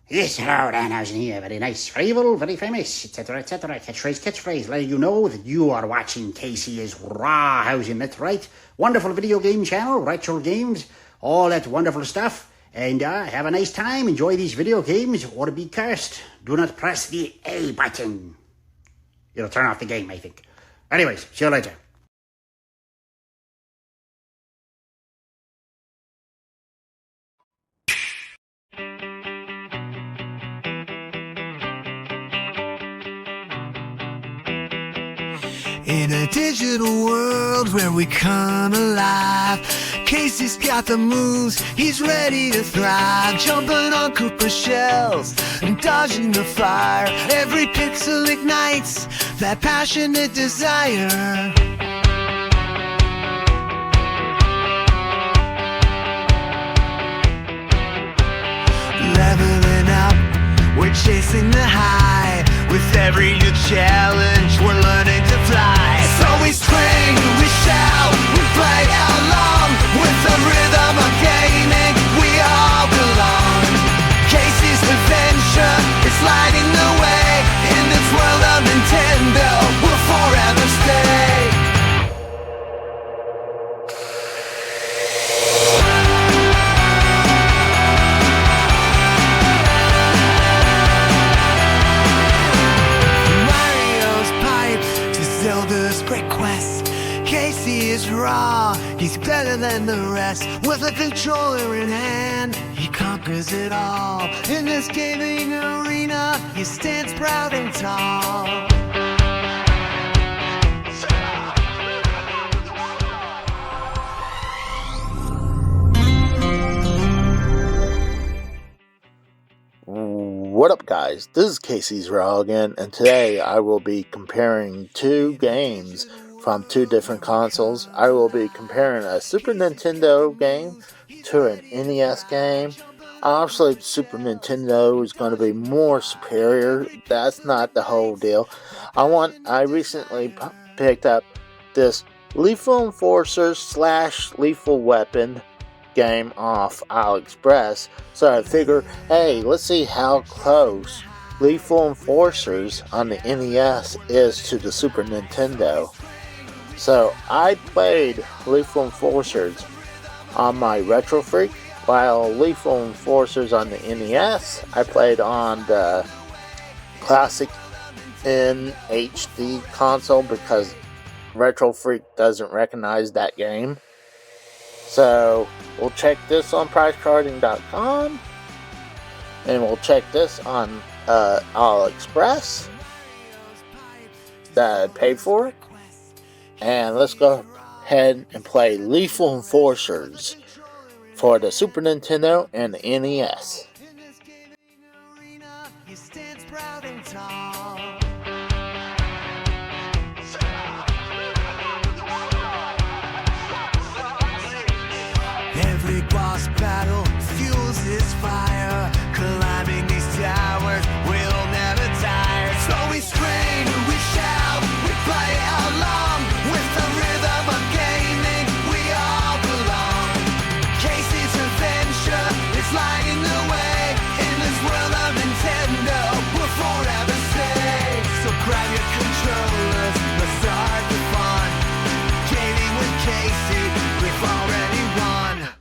Yes, hello, Danhausen here. Very nice, very evil, very famous, etc., etc. Catchphrase, letting you know that you are watching Casey's Rawhausen. That's right. Wonderful video game channel, retro games, all that wonderful stuff. And have a nice time. Enjoy these video games or be cursed. Do not press the A button. It'll turn off the game, I think. Anyways, see you later. In a digital world where we come alive, Casey's got the moves, he's ready to thrive. Jumping on Cooper shells and dodging the fire. Every pixel ignites that passionate desire. Leveling up, we're chasing the high. With every new challenge, we're learning to fly. So we scream, we shout, we play along. With the rhythm of gaming, we all belong. Casey's adventure is lighting the way. In this world of Nintendo, we'll forever stay. Casey is raw, he's better than the rest. With a controller in hand, he conquers it all. In this gaming arena, he stands proud and tall. What up, guys? This is Casey's Raw again, and today I will be comparing two games from two different consoles. I will be comparing a Super Nintendo game to an NES game. Obviously, the Super Nintendo is going to be more superior. That's not the whole deal. I recently picked up this Lethal Enforcer / Lethal Weapon game off AliExpress, so I figure, hey, let's see how close Lethal Enforcers on the NES is to the Super Nintendo. So I played Lethal Enforcers on my Retro Freak, while Lethal Enforcers on the NES I played on the classic HD console because Retro Freak doesn't recognize that game. So we'll check this on pricecarding.com, and we'll check this on AliExpress that I paid for it. And let's go ahead and play Lethal Enforcers for the Super Nintendo and the NES. Every boss battle fuels his fire. Climbing these towers, we'll never tire. So we scream, we shout, we play along. With the rhythm of gaming, we all belong. Casey's adventure is lighting the way. In this world of Nintendo, we'll forever stay. So grab your controllers, let's start the fun. Gaming with Casey, we've already won.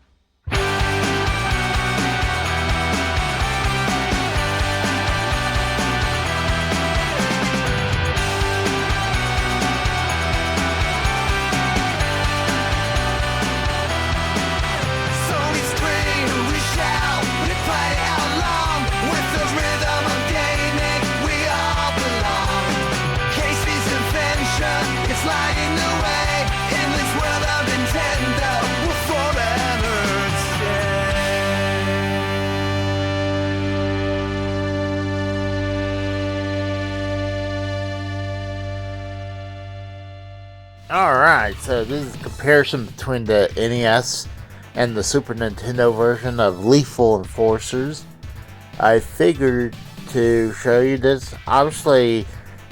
Alright, so this is a comparison between the NES and the Super Nintendo version of Lethal Enforcers. I figured to show you this. Obviously,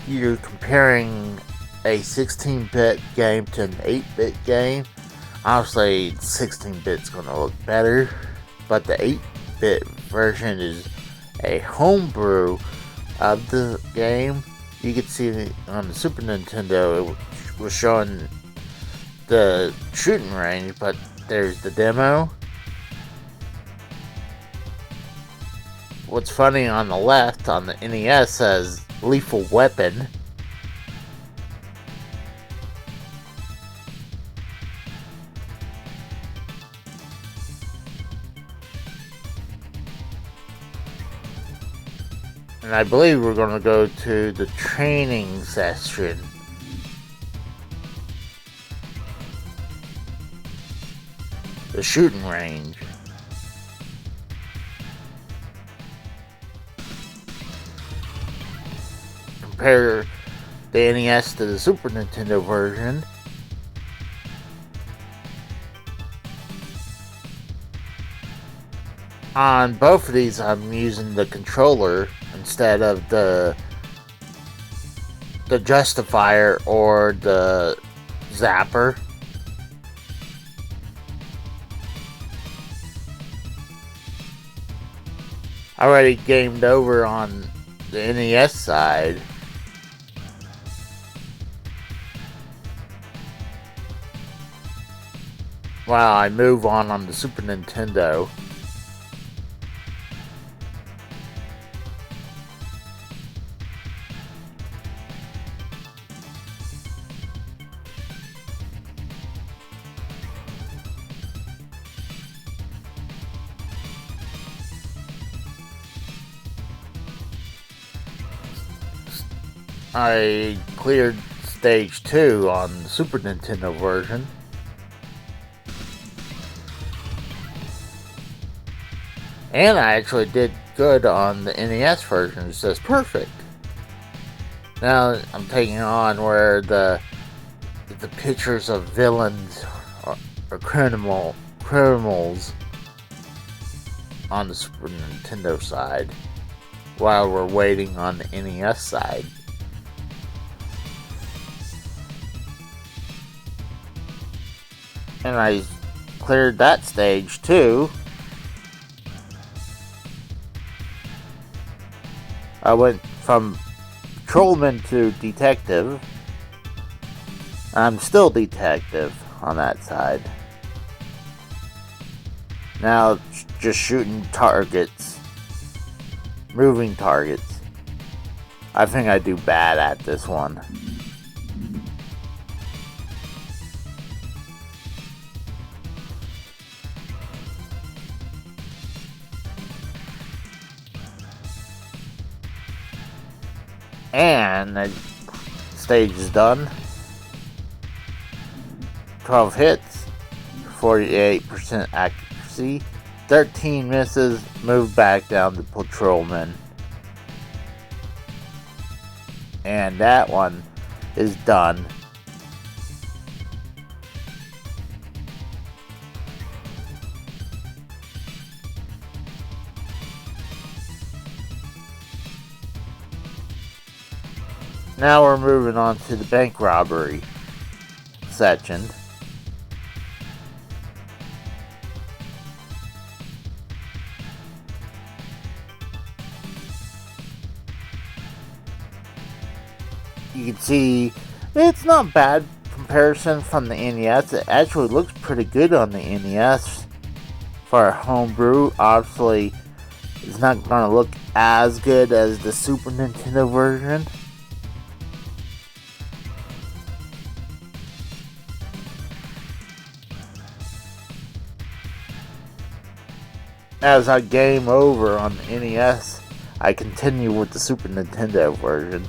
you're comparing a 16-bit game to an 8-bit game. Obviously, 16-bit's going to look better, but the 8-bit version is a homebrew of the game. You could see on the Super Nintendo it was showing the shooting range, but there's the demo. What's funny, on the left on the NES says Lethal Weapon. And I believe we're going to go to the training session. The shooting range. Compare the NES to the Super Nintendo version. On both of these, I'm using the controller instead of the justifier or the zapper. I already gamed over on the NES side. While I move on the Super Nintendo. I cleared stage 2 on the Super Nintendo version. And I actually did good on the NES version. It says perfect. Now I'm taking on where the pictures of villains or criminals on the Super Nintendo side, while we're waiting on the NES side. And I cleared that stage too. I went from patrolman to detective. I'm still detective on that side. Now just shooting targets. Moving targets. I think I do bad at this one. And the stage is done. 12 hits, 48% accuracy, 13 misses, move back down to patrolman. And that one is done. Now we're moving on to the bank robbery section. You can see it's not bad comparison from the NES. It actually looks pretty good on the NES for a homebrew. Obviously, it's not going to look as good as the Super Nintendo version. As I game over on the NES, I continue with the Super Nintendo version.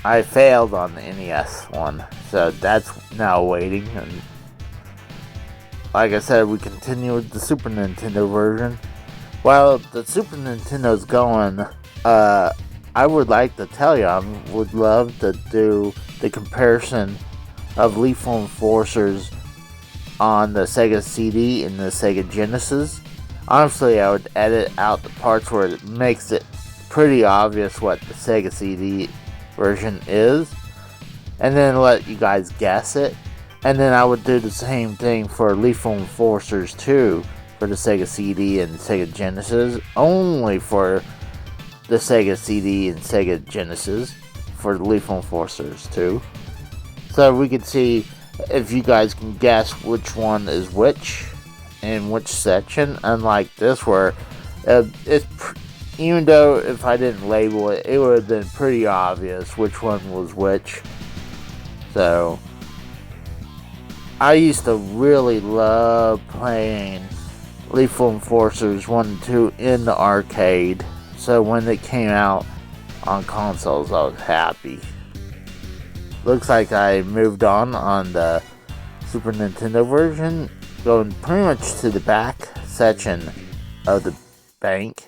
I failed on the NES one, so that's now waiting. And like I said, we continue with the Super Nintendo version. While the Super Nintendo's going, I would like to tell you, I would love to do the comparison of Lethal Enforcers on the Sega CD and the Sega Genesis. Honestly, I would edit out the parts where it makes it pretty obvious what the Sega CD version is, and then let you guys guess it. And then I would do the same thing for Lethal Enforcers 2 for the Sega CD and Sega Genesis, only for the Sega CD and Sega Genesis, for Lethal Enforcers 2. So we could see if you guys can guess which one is which in which section, unlike this where even though if I didn't label it, it would have been pretty obvious which one was which. So I used to really love playing Lethal Enforcers 1 and 2 in the arcade. So when it came out on consoles, I was happy. Looks like I moved on the Super Nintendo version, going pretty much to the back section of the bank.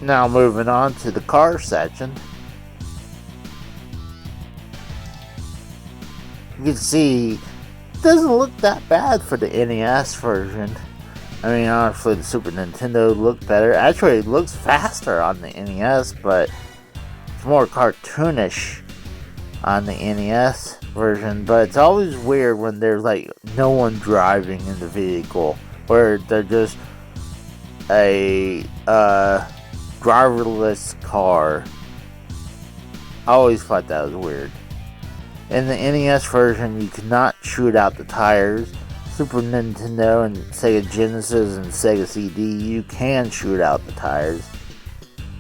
Now moving on to the car section. You can see it doesn't look that bad for the NES version. I mean, honestly, the Super Nintendo looked better. Actually, it looks faster on the NES, but it's more cartoonish on the NES version. But it's always weird when there's like no one driving in the vehicle, where they're just a driverless car. I always thought that was weird. In the NES version, you cannot shoot out the tires. Super Nintendo and Sega Genesis and Sega CD, you can shoot out the tires.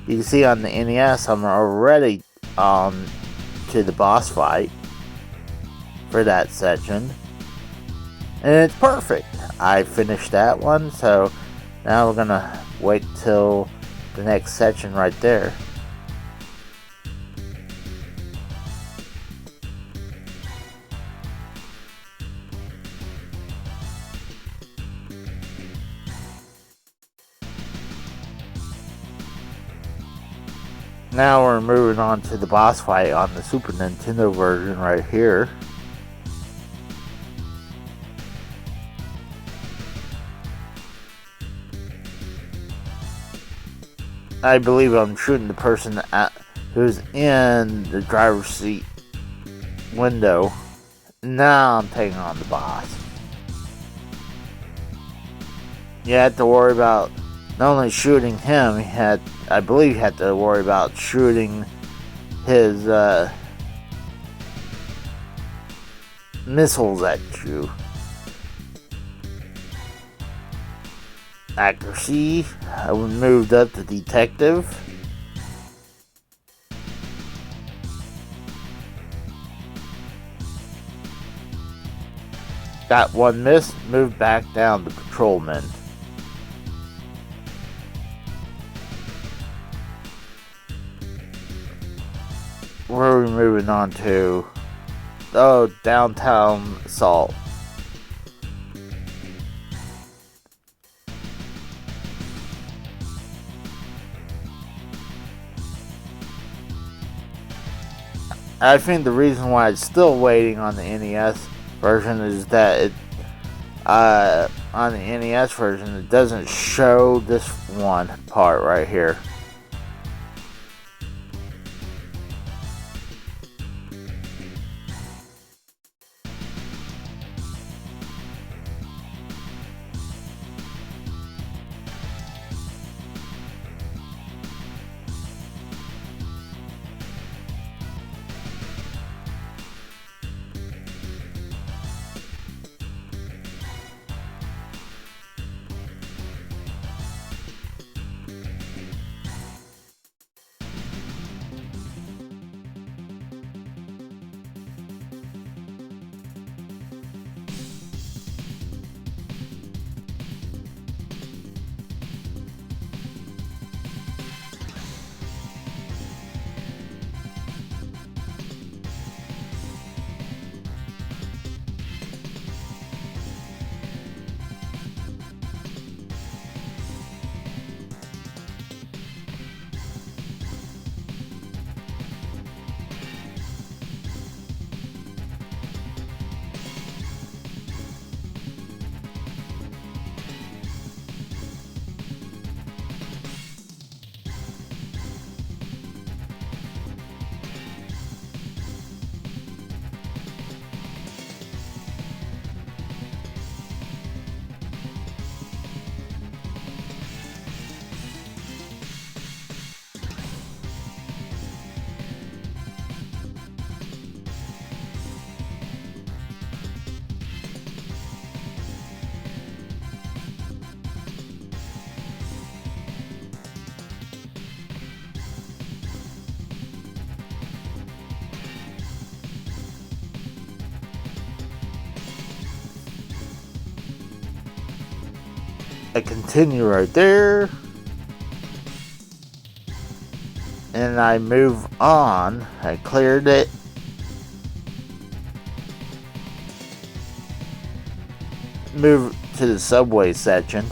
You can see on the NES, I'm already to the boss fight for that section. And it's perfect. I finished that one, so now we're gonna wait till the next section right there. Now we're moving on to the boss fight on the Super Nintendo version right here. I believe I'm shooting the person who's in the driver's seat window. Now I'm taking on the boss. You had to worry about not only shooting him, I believe you had to worry about shooting his missiles at you. Accuracy, I moved up to detective. Got one miss, moved back down to patrolman. Where are we moving on to? Oh, downtown assault. I think the reason why it's still waiting on the NES version is that on the NES version it doesn't show this one part right here. I continue right there. And I move on. I cleared it. Move to the subway section.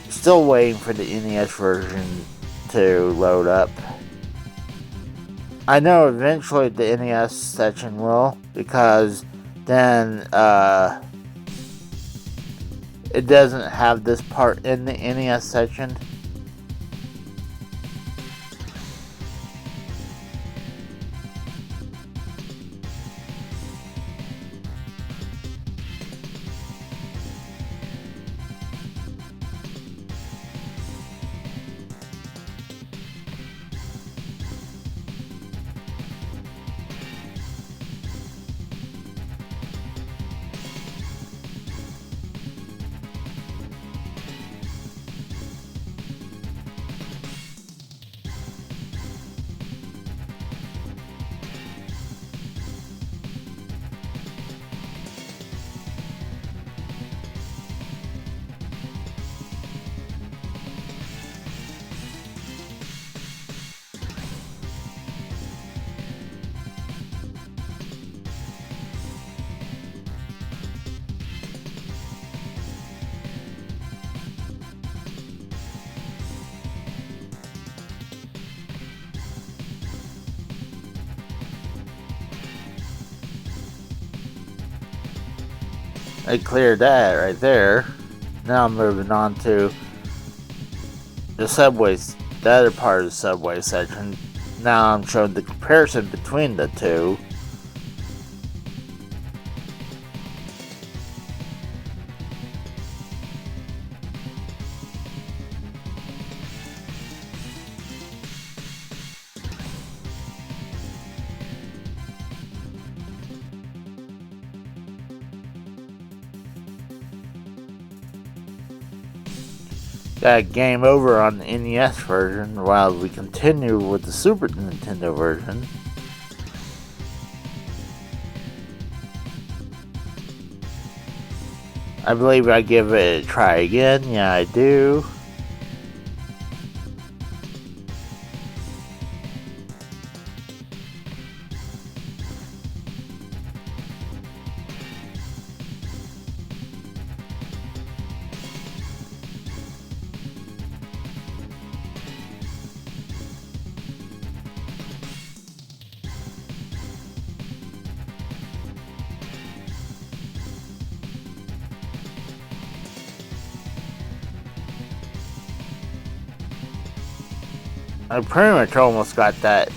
Still waiting for the NES version to load up. I know eventually the NES section will, because then it doesn't have this part in the NES section. I cleared that right there. Now I'm moving on to the subways, the other part of the subway section. Now I'm showing the comparison between the two. Got game over on the NES version while we continue with the Super Nintendo version. I believe I give it a try again. Yeah, I do. I pretty much almost got that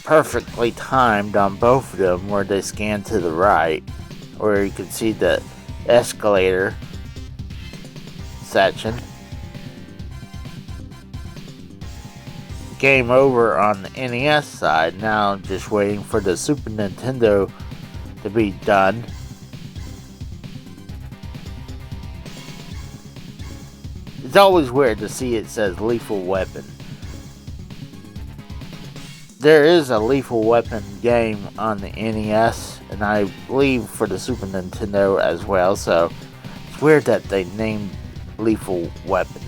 perfectly timed on both of them, where they scan to the right, where you can see the escalator section. Game over on the NES side. Now just waiting for the Super Nintendo to be done. It's always weird to see it says Lethal Weapon. There is a Lethal Weapon game on the NES, and I believe for the Super Nintendo as well, so it's weird that they named Lethal Weapon.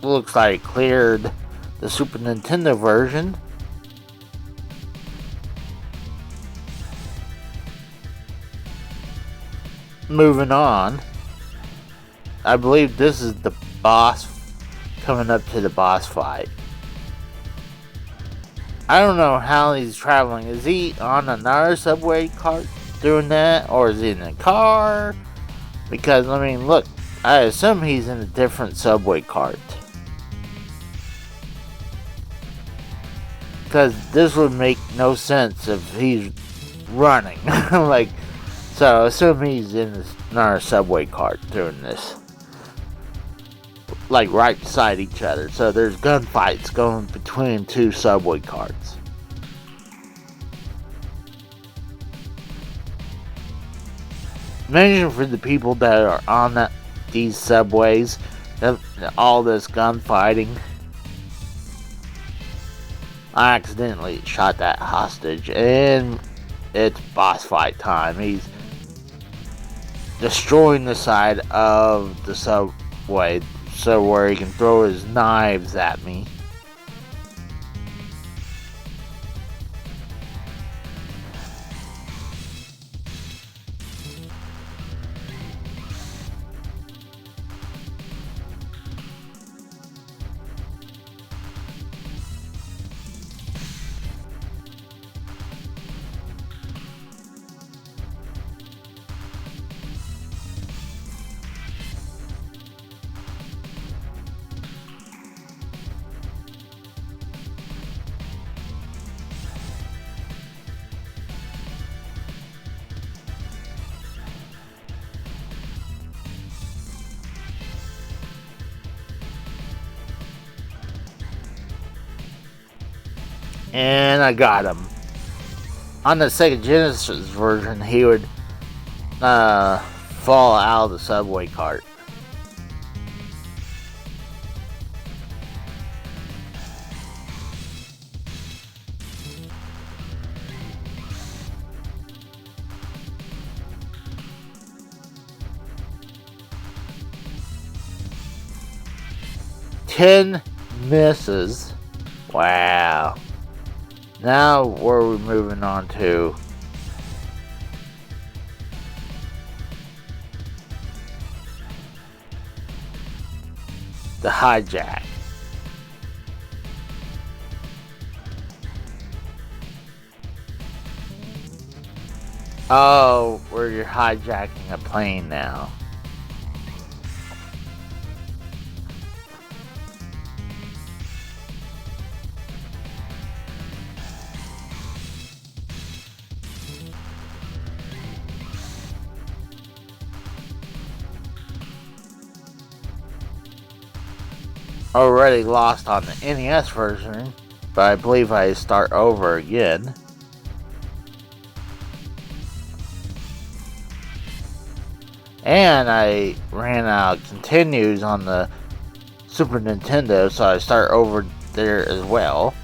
Looks like it cleared the Super Nintendo version. Moving on. I believe this is the boss coming up to the boss fight. I don't know how he's traveling. Is he on another subway cart doing that? Or is he in a car? Because, I mean, look, I assume he's in a different subway cart. Because this would make no sense if he's running. Like, so I assume he's in another subway cart doing this. Like right beside each other. So there's gunfights going between two subway carts. Imagine for the people that are on these subways, all this gunfighting. I accidentally shot that hostage, and it's boss fight time. He's destroying the side of the subway so where he can throw his knives at me. And I got him. On the Sega Genesis version, he would fall out of the subway cart. Ten misses. Wow. Now, where are we moving on to? The hijack. Oh, where you're hijacking a plane now. Already lost on the NES version, but I believe I start over again. And I ran out of continues on the Super Nintendo, so I start over there as well.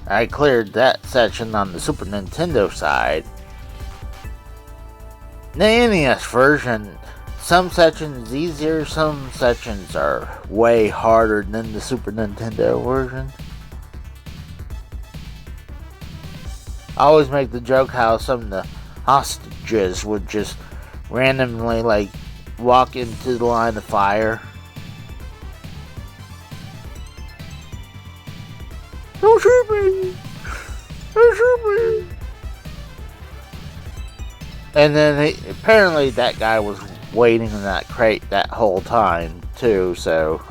I cleared that section on the Super Nintendo side. The NES version, some sections easier, some sections are way harder than the Super Nintendo version. I always make the joke how some of the hostages would just randomly walk into the line of fire. Don't shoot me! Don't shoot me! And then apparently that guy was waiting in that crate that whole time too, so...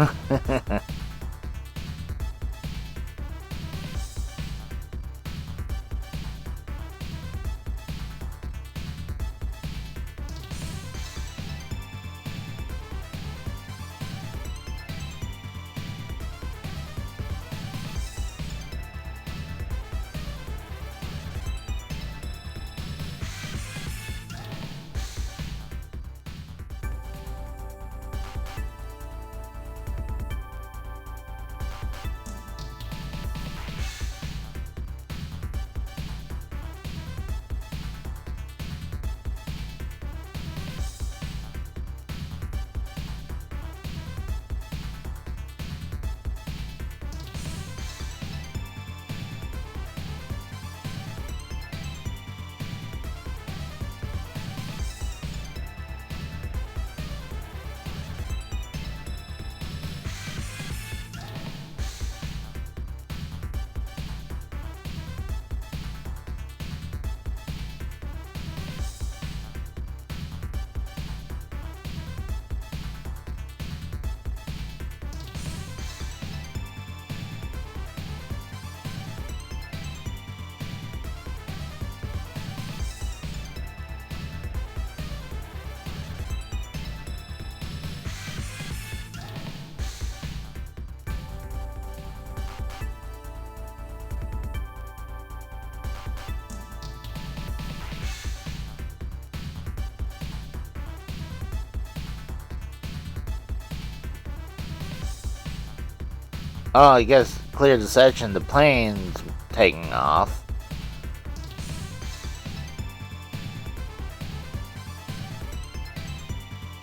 Oh, I guess cleared the section, the plane's taking off.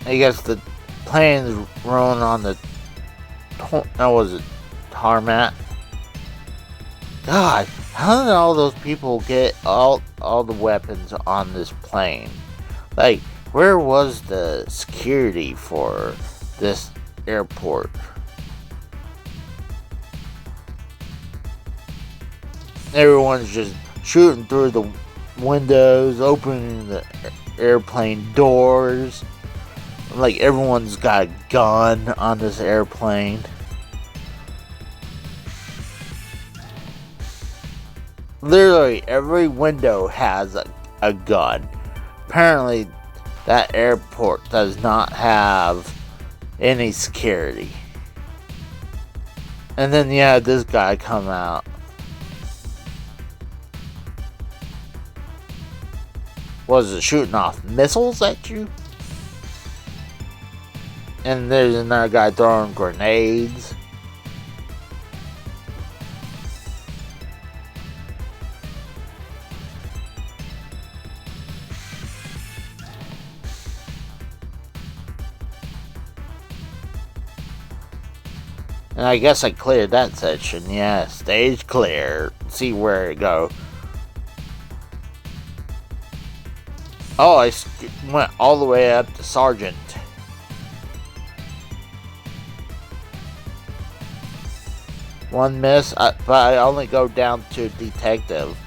I guess the plane's rolling on the... was it tarmac? God, how did all those people get all the weapons on this plane? Like, where was the security for this airport? Everyone's just shooting through the windows, opening the airplane doors. Like everyone's got a gun on this airplane. Literally every window has a gun. Apparently that airport does not have any security. And then you had this guy come out. Was it shooting off missiles at you? And there's another guy throwing grenades. And I guess I cleared that section. Yeah, stage clear. See where it go. Oh, I went all the way up to Sergeant. One miss, but I only go down to Detective.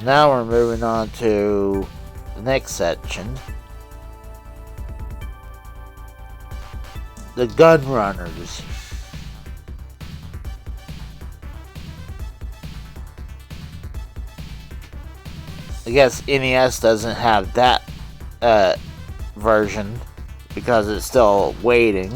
Now we're moving on to the next section. The Gun Runners. I guess NES doesn't have that version because it's still waiting.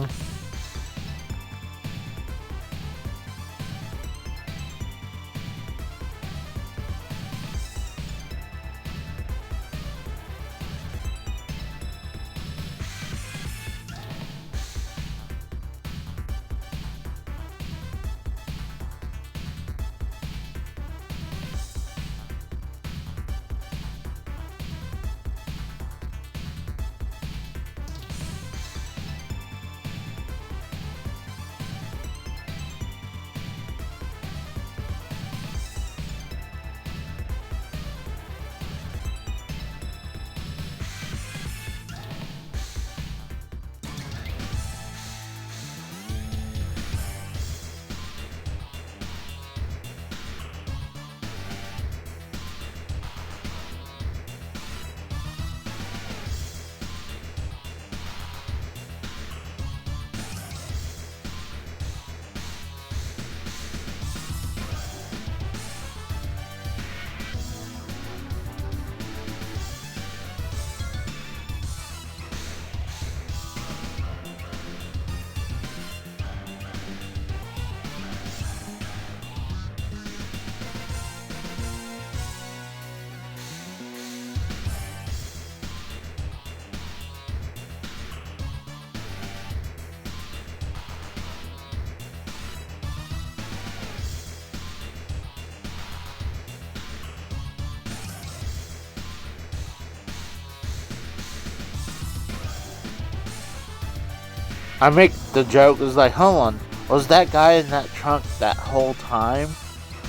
I make the joke is like, hold on, was that guy in that trunk that whole time?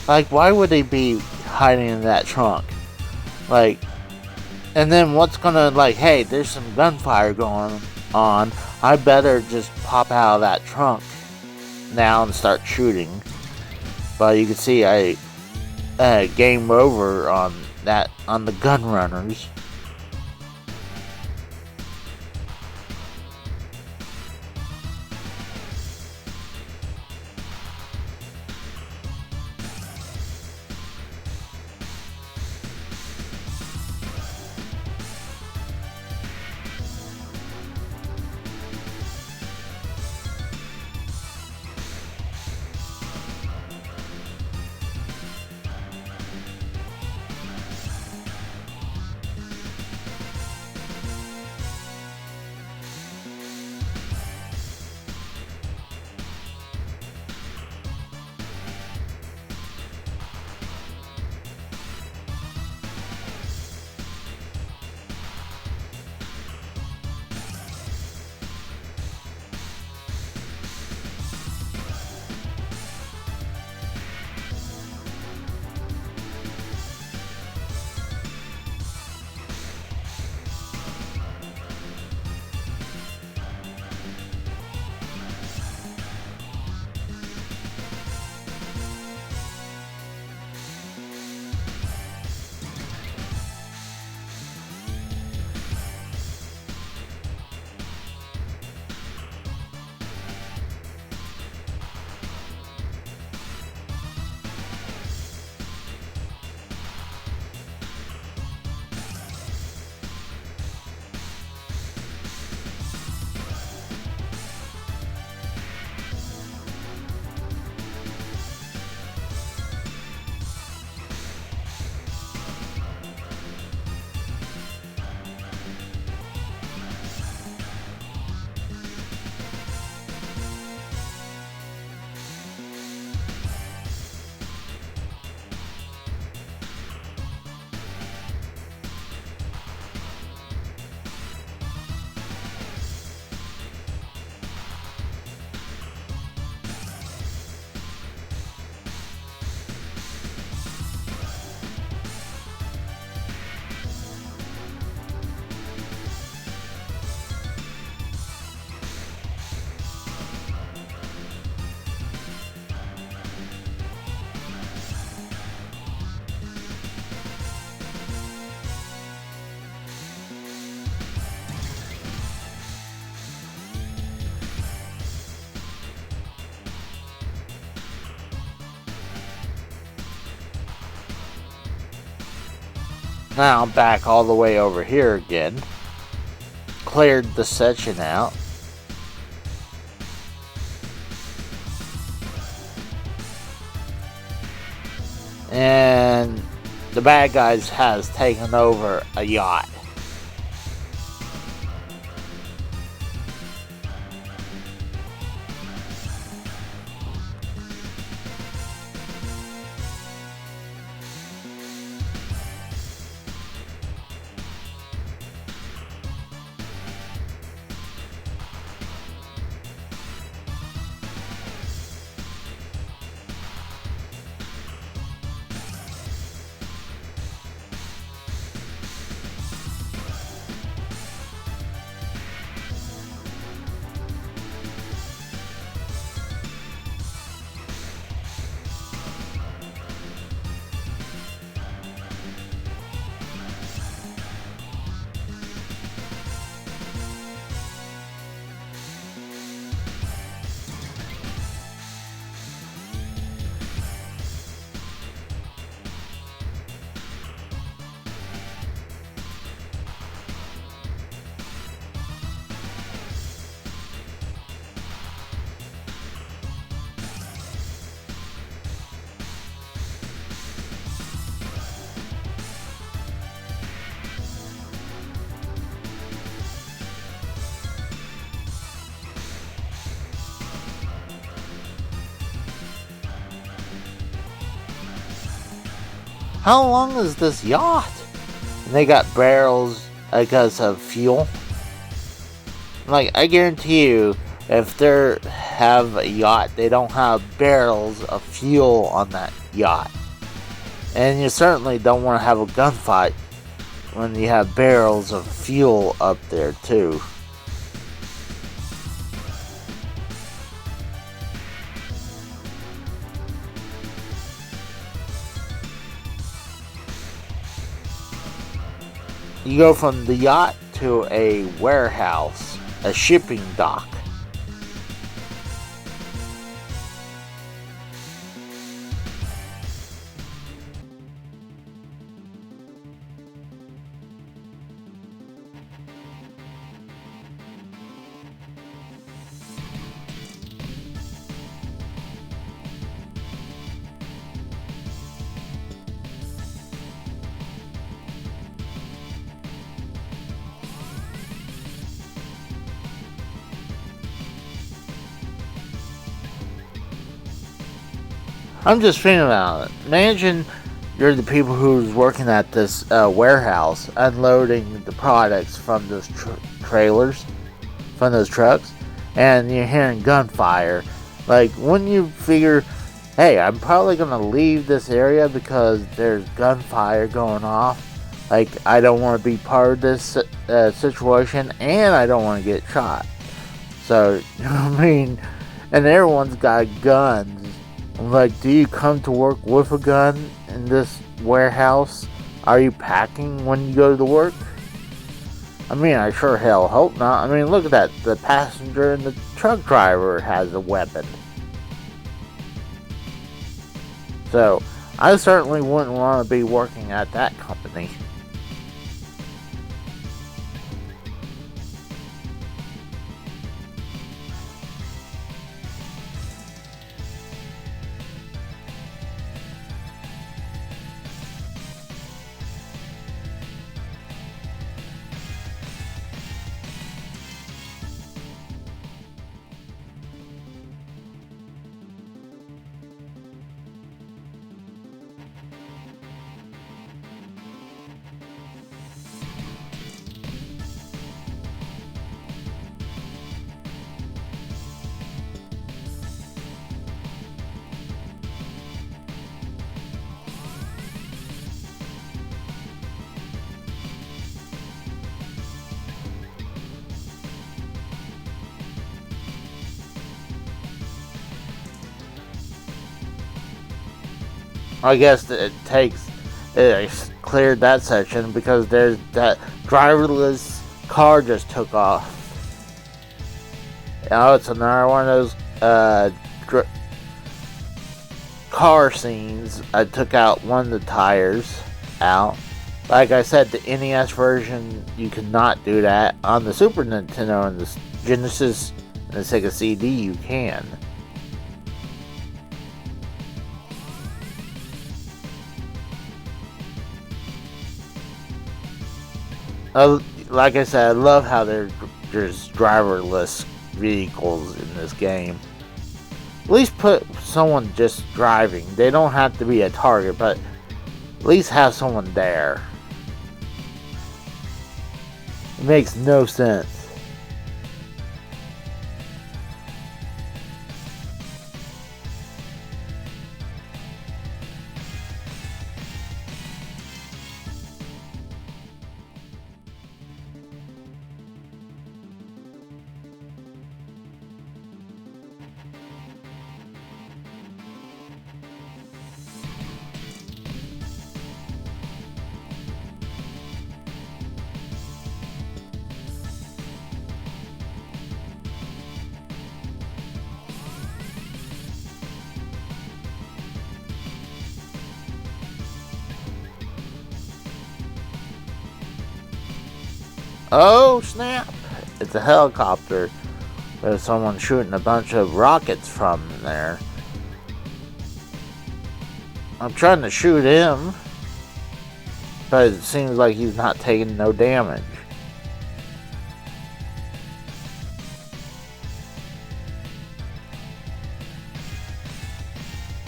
Like, why would he be hiding in that trunk? Like, and then what's gonna, like, hey, there's some gunfire going on. I better just pop out of that trunk now and start shooting. But you can see I game over on the gun runners. Now I'm back all the way over here again. Cleared the section out. And the bad guys has taken over a yacht. How long is this yacht? And they got barrels, I guess, of fuel. Like, I guarantee you, If they have a yacht, they don't have barrels of fuel on that yacht. And you certainly don't want to have a gunfight when you have barrels of fuel up there too. You go from the yacht to a warehouse, a shipping dock. I'm just thinking about it. Imagine you're the people who's working at this warehouse, unloading the products from those trailers, from those trucks, and you're hearing gunfire. Like, wouldn't you figure, hey, I'm probably gonna leave this area because there's gunfire going off. Like, I don't want to be part of this situation, and I don't want to get shot. So, I mean, and everyone's got guns. Like, do you come to work with a gun in this warehouse? Are you packing when you go to work? I mean, I sure hell hope not. I mean, look at that. The passenger and the truck driver has a weapon. So, I certainly wouldn't want to be working at that company. I guess it cleared that section because there's that driverless car just took off. Now it's another one of those car scenes. I took out one of the tires out. Like I said, the NES version, you could not do that. On the Super Nintendo and the Genesis and the Sega CD, you can. Like I said, I love how there's driverless vehicles in this game. At least put someone just driving. They don't have to be a target, but at least have someone there. It makes no sense. Oh snap! It's a helicopter. There's someone shooting a bunch of rockets from there. I'm trying to shoot him, but it seems like he's not taking no damage.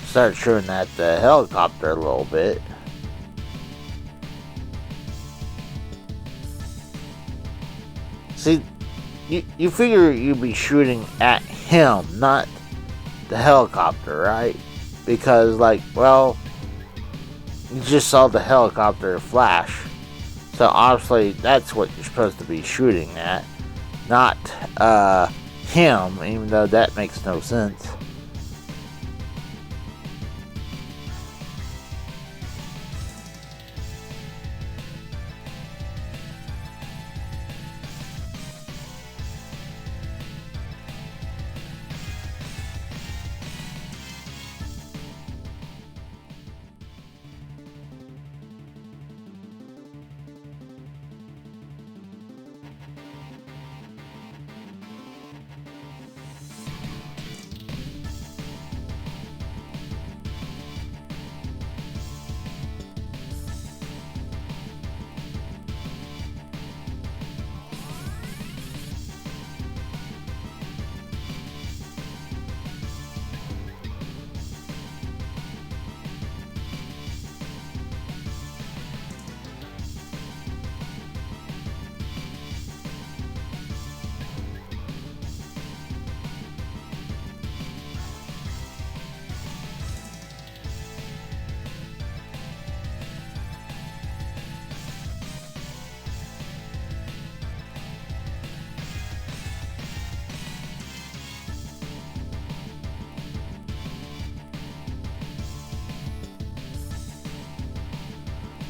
Start shooting at the helicopter a little bit. See, you figure you'd be shooting at him, not the helicopter, right? Because, like, well, you just saw the helicopter flash. So obviously that's what you're supposed to be shooting at, not him, even though that makes no sense.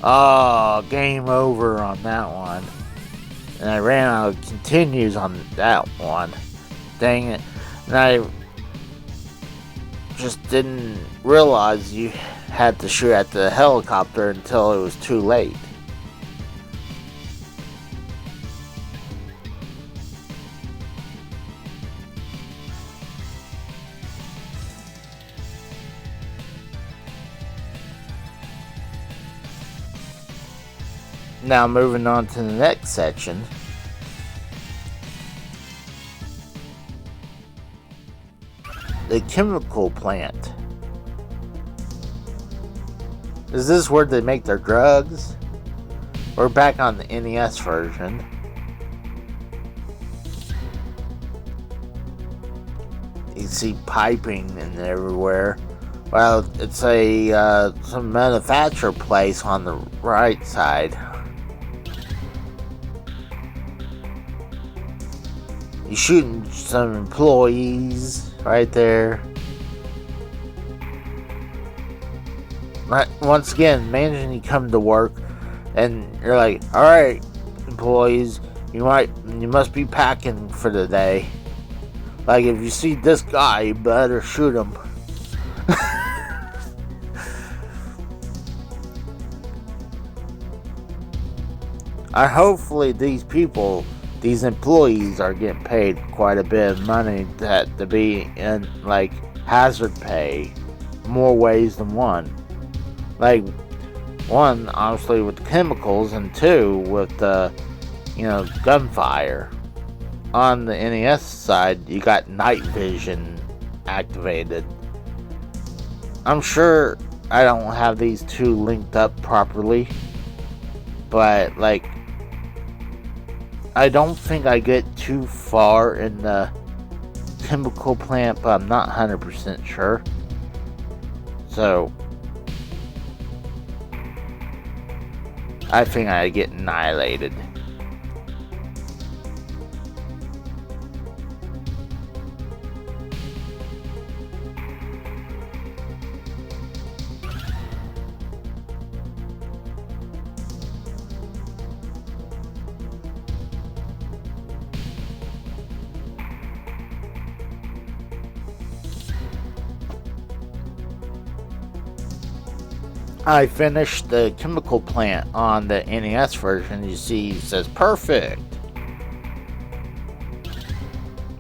Oh, game over on that one. And I ran out of continues on that one. Dang it. And I just didn't realize you had to shoot at the helicopter until it was too late. Now moving on to the next section. The chemical plant. Is this where they make their drugs? We're back on the NES version. You see piping and everywhere. Well, it's a some manufacturer place on the right side. You're shooting some employees right there. Right, once again, imagine you come to work and you're like, alright, employees, you must be packing for the day. Like, if you see this guy, you better shoot him. Hopefully these employees are getting paid quite a bit of money to be in, like, hazard pay more ways than one. Like, one, obviously, with the chemicals, and two, with the, gunfire. On the NES side, you got night vision activated. I'm sure I don't have these two linked up properly, but, like, I don't think I get too far in the chemical plant, but I'm not 100% sure. So, I think I get annihilated. I finished the chemical plant on the NES version. You see, it says perfect.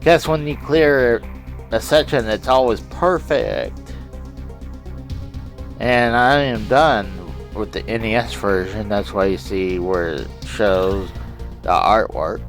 Guess when you clear a section, it's always perfect. And I am done with the NES version. That's why you see where it shows the artwork.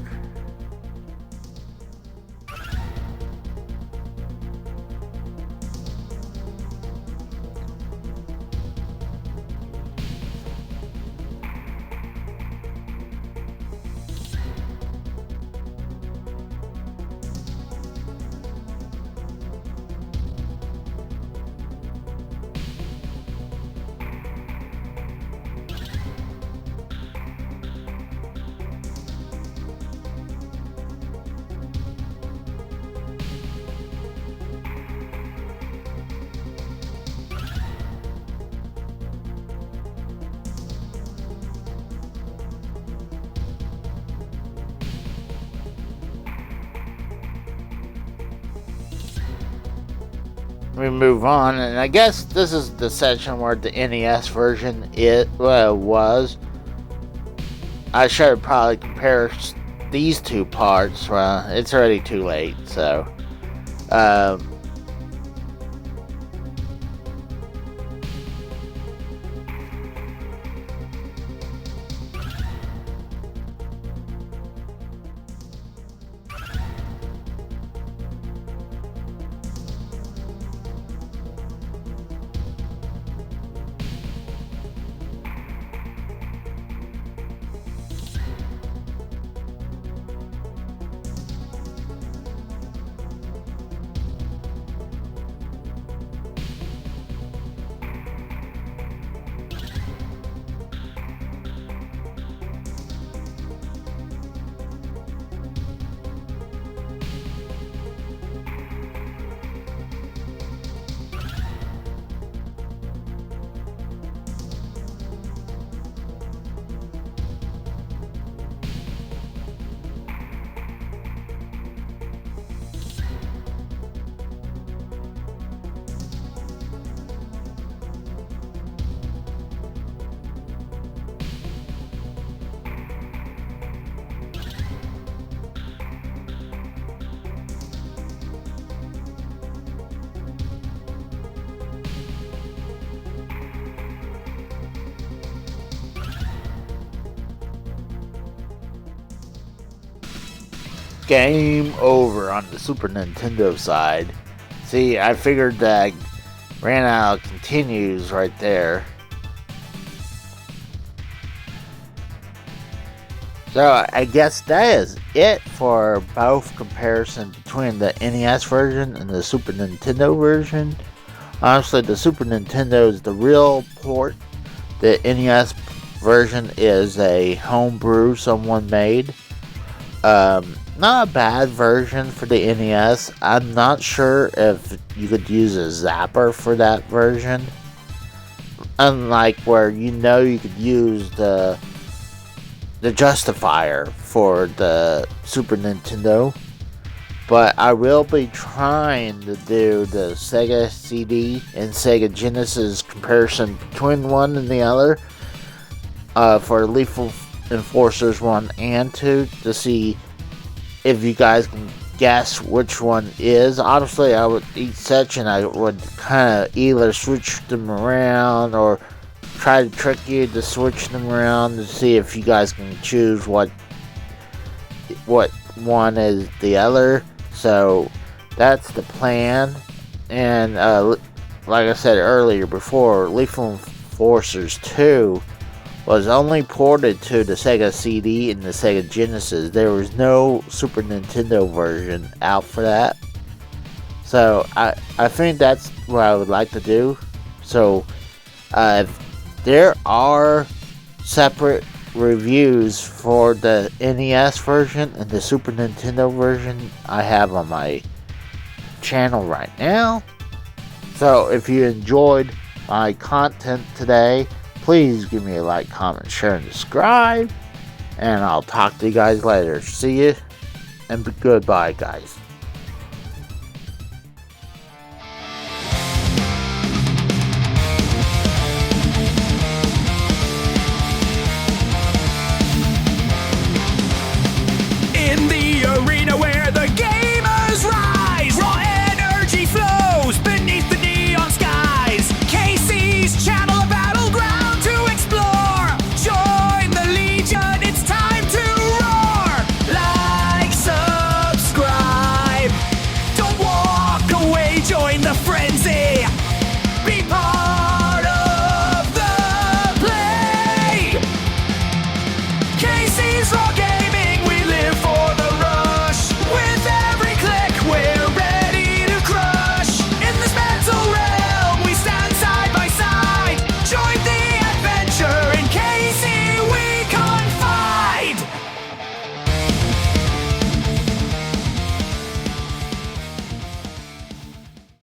we move on, and I guess this is the section where the NES version was. I should probably compare these two parts. Well, it's already too late, so. Game over on the Super Nintendo side. See, I figured that ran out of continues right there. So I guess that is it for both comparison between the NES version and the Super Nintendo version. Honestly, the Super Nintendo is the real port. The NES version is a homebrew someone made. Not a bad version for the NES. I'm not sure if you could use a zapper for that version. Unlike where you could use the justifier for the Super Nintendo. But I will be trying to do the Sega CD and Sega Genesis comparison between one and the other for Lethal Enforcers 1 and 2 to see if you guys can guess which one is. Honestly, each section I would kind of either switch them around or try to trick you to switch them around to see if you guys can choose what one is the other. So that's the plan. And like I said earlier before, Lethal Enforcers 2 was only ported to the Sega CD and the Sega Genesis. There was no Super Nintendo version out for that. So I think that's what I would like to do. So there are separate reviews for the NES version and the Super Nintendo version I have on my channel right now. So if you enjoyed my content today, please give me a like, comment, share, and subscribe. And I'll talk to you guys later. See you, and goodbye, guys.